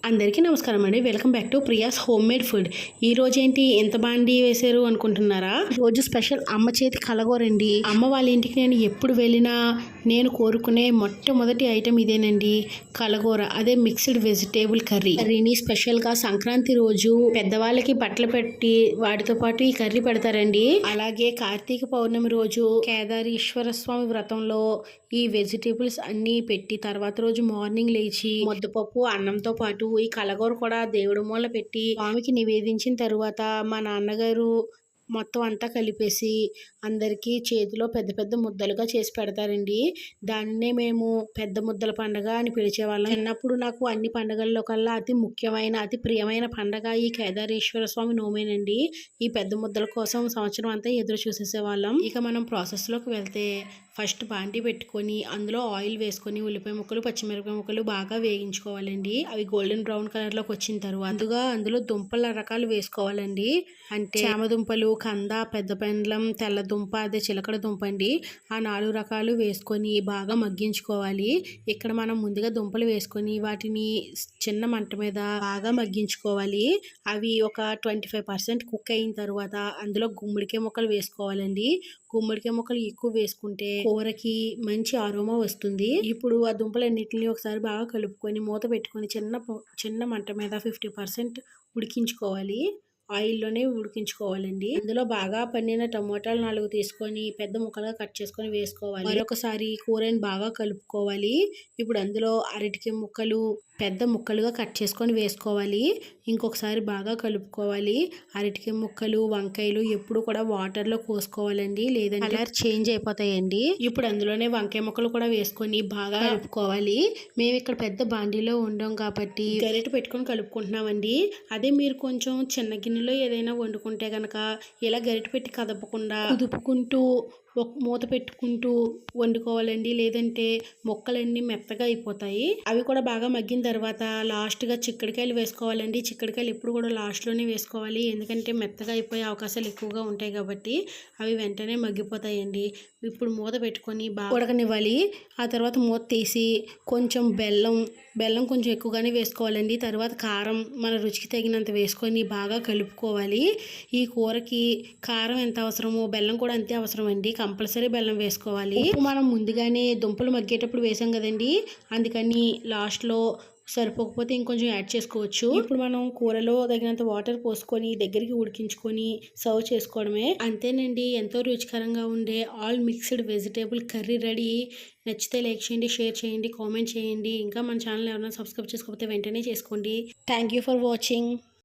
అందరికీ నమస్కారం అండి. Welcome back to Priya's home made food. ఈ రోజు ఏంటి ఎంత బాండి వేశారు అనుకుంటున్నారా? రోజు స్పెషల్ అమ్మ చేతి కలగూరండి. అమ్మ వాళ్ళ ఇంటికి నేను ఎప్పుడు వెళ్ళినా నేను కోరుకునే మొట్టమొదటి ఐటెం ఇదేనండి, కలగూర. అదే మిక్స్డ్ వెజిటేబుల్ కర్రీని స్పెషల్గా సంక్రాంతి రోజు పెద్దవాళ్ళకి బట్టలు పెట్టి వాటితో పాటు ఈ కర్రీ పెడతారండి. అలాగే కార్తీక పౌర్ణమి రోజు కేదారేశ్వర స్వామి వ్రతంలో ఈ వెజిటేబుల్స్ అన్నీ పెట్టి తర్వాత రోజు మార్నింగ్ లేచి ముద్దపప్పు అన్నంతో పాటు ఈ కలగూర కూడా దేవుడి మూల పెట్టి స్వామికి నివేదించిన తరువాత మా నాన్నగారు మొత్తం అంతా కలిపేసి అందరికీ చేతిలో పెద్ద పెద్ద ముద్దలుగా చేసి పెడతారండి. దాన్నే మేము పెద్ద ముద్దల పండగ అని పిలిచేవాళ్ళం. చిన్నప్పుడు నాకు అన్ని పండుగల్లో కల్లా అతి ముఖ్యమైన అతి ప్రియమైన పండగ ఈ కేదారేశ్వర స్వామి నోమేనండి. ఈ పెద్ద ముద్దల కోసం సంవత్సరం అంతా ఎదురు చూసేసేవాళ్ళం. ఇక మనం ప్రాసెస్లోకి వెళ్తే ఫస్ట్ బాండి పెట్టుకొని అందులో ఆయిల్ వేసుకొని ఉల్లిపాయ ముక్కలు పచ్చిమిరపకాయ ముక్కలు బాగా వేగించుకోవాలండి. అవి గోల్డెన్ బ్రౌన్ కలర్లోకి వచ్చిన తర్వాత అందులో దుంపల రకాలు వేసుకోవాలండి. అంటే చామదుంపలు, కంద, పెద్ద పెండ్లం, తెల్లదుంప, అదే చిలకడ దుంప అండి. ఆ 4 రకాలు వేసుకొని బాగా మగ్గించుకోవాలి. ఇక్కడ మనం ముందుగా దుంపలు వేసుకొని వాటిని చిన్న మంట మీద బాగా మగ్గించుకోవాలి. అవి ఒక 25% కుక్ అయిన తర్వాత అందులో గుమ్మడికాయ ముక్కలు వేసుకోవాలండి. గుమ్మడికాయ ముక్కలు ఎక్కువ వేసుకుంటే కూరకి మంచి అరోమా వస్తుంది. ఇప్పుడు ఆ దుంపలన్నిటిని ఒకసారి బాగా కలుపుకొని మూత పెట్టుకొని చిన్న మంట మీద 50% ఉడికించుకోవాలి. ఆయిల్లోనే ఉడికించుకోవాలండి. అందులో బాగా పండిన టమోటాలు 4 తీసుకొని పెద్ద ముక్కలుగా కట్ చేసుకొని వేసుకోవాలి. మరొకసారి కూరని బాగా కలుపుకోవాలి. ఇప్పుడు అందులో అరటికాయ ముక్కలు పెద్ద ముక్కలుగా కట్ చేసుకొని వేసుకోవాలి. ఇంకొకసారి బాగా కలుపుకోవాలి. అరటికాయ ముక్కలు, వంకాయలు ఎప్పుడు కూడా వాటర్లో కోసుకోవాలండి, లేదంటే కలర్ చేంజ్ అయిపోతాయండి. ఇప్పుడు అందులోనే వంకాయ ముక్కలు కూడా వేసుకొని బాగా కలుపుకోవాలి. మేము ఇక్కడ పెద్ద బాండీలో ఉండం కాబట్టి గరిటె పెట్టుకొని కలుపుకుంటున్నామండి. అదే మీరు కొంచెం చిన్న గిన్నెలో ఏదైనా వండుకుంటే కనుక ఇలా గరిటె పెట్టి కదపకుండా కుదుపుకుంటూ మూత పెట్టుకుంటూ వండుకోవాలండి. లేదంటే ముక్కలన్నీ మెత్తగా అయిపోతాయి. అవి కూడా బాగా మగ్గిన తర్వాత లాస్ట్గా చిక్కడికాయలు వేసుకోవాలండి. చిక్కడికాయలు ఎప్పుడు కూడా లాస్ట్లోనే వేసుకోవాలి, ఎందుకంటే మెత్తగా అయిపోయే అవకాశాలు ఎక్కువగా ఉంటాయి కాబట్టి అవి వెంటనే మగ్గిపోతాయండి. ఇప్పుడు మూత పెట్టుకొని బాగా ఉడకనివ్వాలి. ఆ తర్వాత మూత తీసి కొంచెం బెల్లం కొంచెం ఎక్కువగానే వేసుకోవాలండి. తర్వాత కారం మన రుచికి తగినంత వేసుకొని బాగా కలుపుకోవాలి. ఈ కూరకి కారం ఎంత అవసరమో బెల్లం కూడా అంతే అవసరం అండి. కంపల్సరీ బెల్లం వేసుకోవాలి. మనం ముందుగానే దుంపలు మగ్గేటప్పుడు వేసాం కదండి, అందుకని లాస్ట్లో సరిపోకపోతే ఇంకొంచెం యాడ్ చేసుకోవచ్చు. ఇప్పుడు మనం కూరలో తగినంత వాటర్ పోసుకొని దగ్గరికి ఉడికించుకొని సర్వ్ చేసుకోవడమే. అంతేనండి, ఎంతో రుచికరంగా ఉండే all mixed vegetable curry ready. నచ్చితే లైక్ చేయండి, షేర్ చేయండి, కామెంట్ చేయండి. ఇంకా మన ఛానల్ ఎవరైనా సబ్స్క్రైబ్ చేసుకోకపోతే వెంటనే చేసుకోండి. Thank you for watching.